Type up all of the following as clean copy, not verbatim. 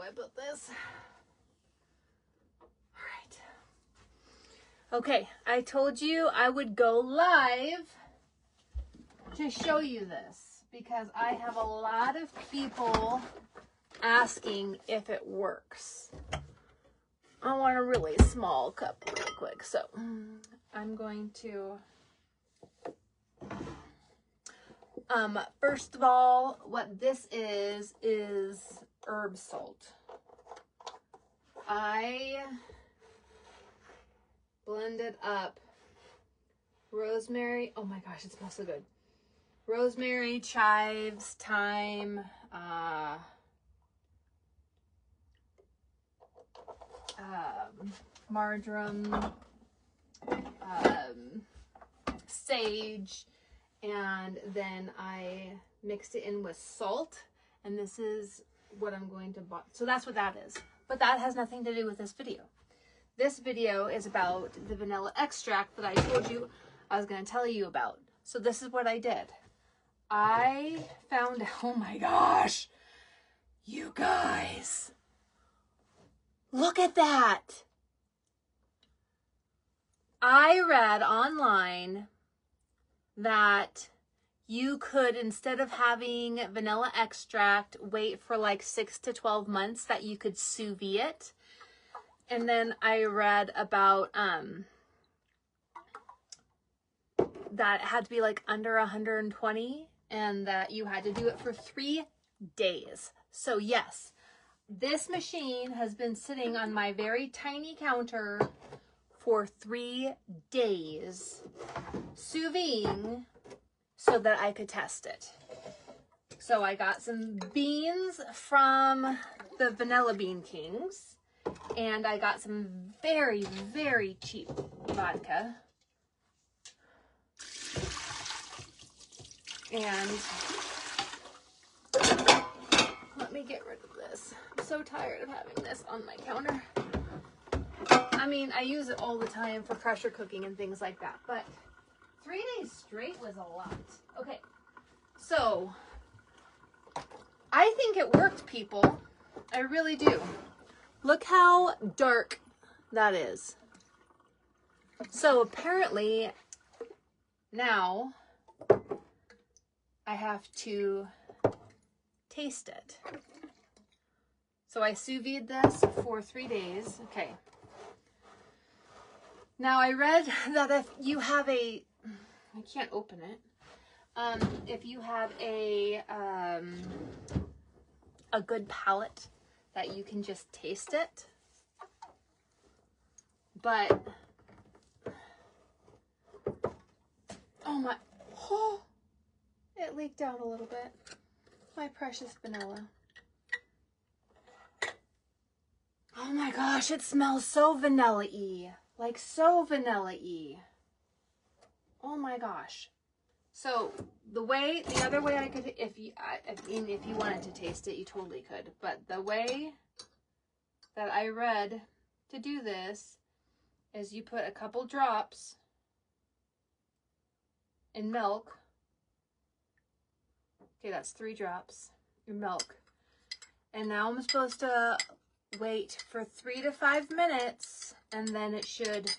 I put this? All right. Okay, I told you I would go live to show you this because I have a lot of people asking if it works. I want a really small cup real quick, so I'm going to first of all, what this is herb salt. I blended up rosemary. Oh my gosh, it smells so good. Rosemary, chives, thyme, marjoram, sage, and then I mixed it in with salt, and this is what I'm going to buy. So that's what that is. But that has nothing to do with this video. This video is about the vanilla extract that I told you I was going to tell you about. So this is what I did. I found, oh my gosh, you guys, look at that. I read online that you could, instead of having vanilla extract, wait for like 6 to 12 months, that you could sous vide it. And then I read about that it had to be like under 120 and that you had to do it for 3 days. So yes, this machine has been sitting on my very tiny counter for 3 days, sous videing, so that I could test it. So I got some beans from the Vanilla Bean Kings, and I got some very, very cheap vodka. And let me get rid of this. I'm so tired of having this on my counter. I mean, I use it all the time for pressure cooking and things like that, but 3 days straight was a lot. Okay, so I think it worked, people. I really do. Look how dark that is. So apparently now I have to taste it. So I sous vide this for 3 days. Okay. Now I read that if you have I can't open it. If you have a good palate, that you can just taste it. But oh, it leaked out a little bit. My precious vanilla. Oh my gosh, it smells so vanilla-y. Like so vanilla-y. Oh my gosh. So the other way I could, if you wanted to taste it, you totally could. But the way that I read to do this is you put a couple drops in milk. Okay, that's 3 drops in milk. And now I'm supposed to wait for 3 to 5 minutes, and then it should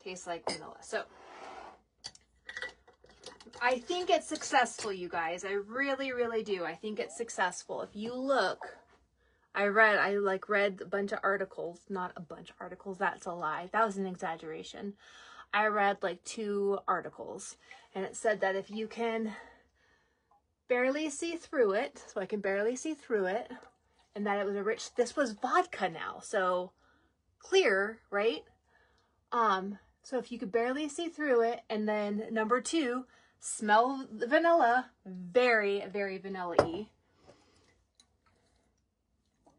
taste like vanilla. So I think it's successful, you guys. I really, really do. I think it's successful. If you look, I read a bunch of articles, not a bunch of articles, that's a lie. That was an exaggeration. I read like 2 articles, and it said that if you can barely see through it, so I can barely see through it, and that it was this was vodka now, so clear, right? So if you could barely see through it, and then number 2, smell the vanilla, very, very vanilla-y,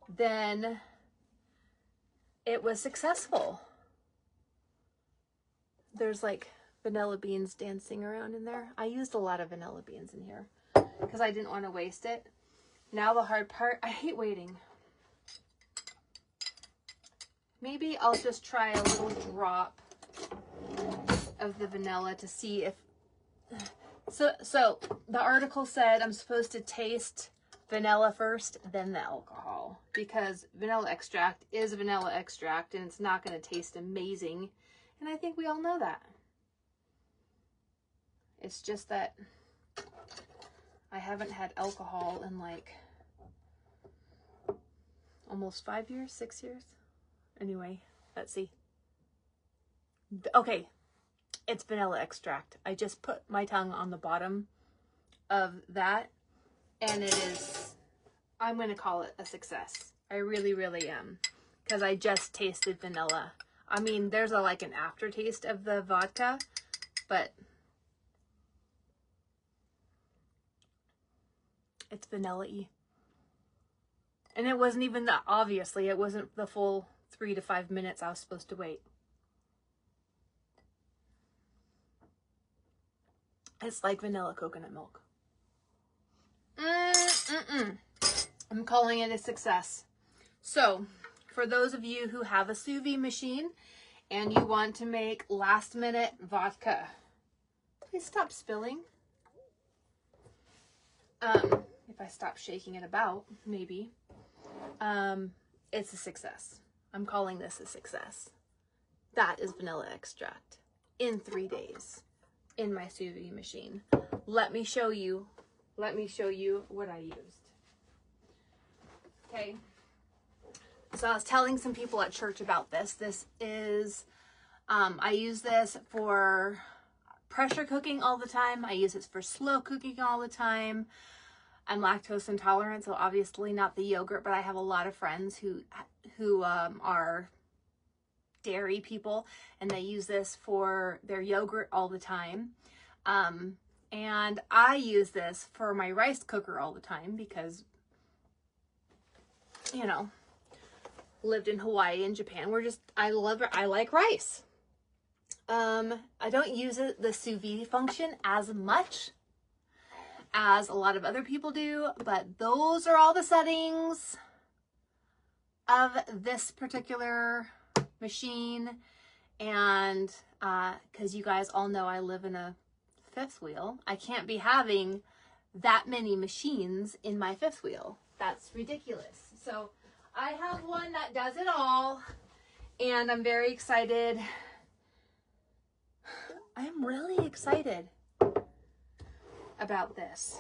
then it was successful. There's like vanilla beans dancing around in there. I used a lot of vanilla beans in here because I didn't want to waste it. Now the hard part, I hate waiting. Maybe I'll just try a little drop of the vanilla to see if, so the article said I'm supposed to taste vanilla first, then the alcohol, because vanilla extract is vanilla extract and it's not going to taste amazing. And I think we all know that. It's just that I haven't had alcohol in like almost 5 years, 6 years. Anyway, let's see. Okay, it's vanilla extract. I just put my tongue on the bottom of that, and it is, I'm going to call it a success. I really, really am, because I just tasted vanilla. I mean, there's like an aftertaste of the vodka, but it's vanilla-y. And it wasn't even that, obviously, it wasn't the full 3 to 5 minutes I was supposed to wait. It's like vanilla coconut milk. I'm calling it a success. So, for those of you who have a Sous Vide machine and you want to make last minute vodka, please stop spilling. If I stop shaking it about, maybe. It's a success. I'm calling this a success. That is vanilla extract in 3 days in my Sous Vide machine. Let me show you what I used. Okay. So I was telling some people at church about this. This is, I use this for pressure cooking all the time. I use this for slow cooking all the time. I'm lactose intolerant, so obviously not the yogurt, but I have a lot of friends who are dairy people, and they use this for their yogurt all the time. And I use this for my rice cooker all the time because, you know, lived in Hawaii and Japan. I like rice. I don't use the sous vide function as much as a lot of other people do, but those are all the settings of this particular machine. And because you guys all know I live in a fifth wheel, I can't be having that many machines in my fifth wheel. That's ridiculous. So I have one that does it all, and I'm very excited. I'm really excited about this.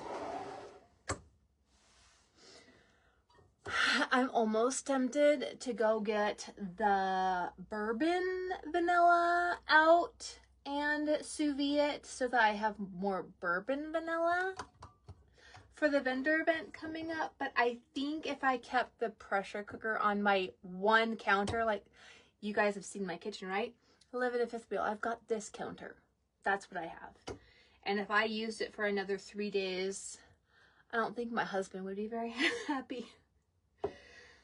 I'm almost tempted to go get the bourbon vanilla out and sous vide it so that I have more bourbon vanilla for the vendor event coming up. But I think if I kept the pressure cooker on my one counter, like you guys have seen my kitchen, right? I live in a fifth wheel. I've got this counter. That's what I have. And if I used it for another 3 days, I don't think my husband would be very happy.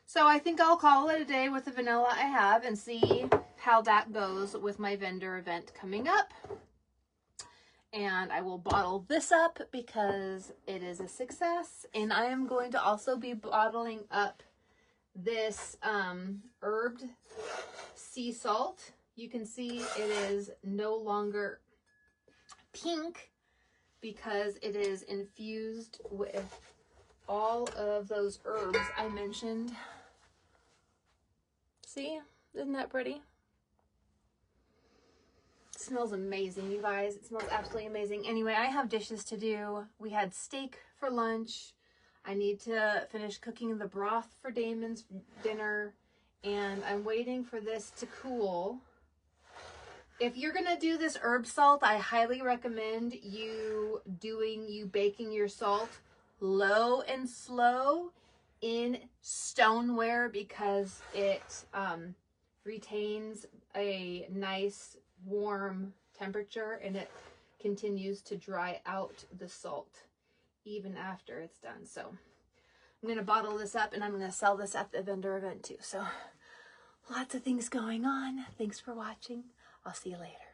So I think I'll call it a day with the vanilla I have and see how that goes with my vendor event coming up. And I will bottle this up because it is a success. And I am going to also be bottling up this herbed sea salt. You can see it is no longer pink because it is infused with all of those herbs I mentioned. See? Isn't that pretty? It smells amazing, you guys. It smells absolutely amazing. Anyway, I have dishes to do. We had steak for lunch. I need to finish cooking the broth for Damon's dinner. And I'm waiting for this to cool. If you're going to do this herb salt, I highly recommend you baking your salt low and slow in stoneware because it retains a nice warm temperature and it continues to dry out the salt even after it's done. So I'm going to bottle this up and I'm going to sell this at the vendor event too. So lots of things going on. Thanks for watching. I'll see you later.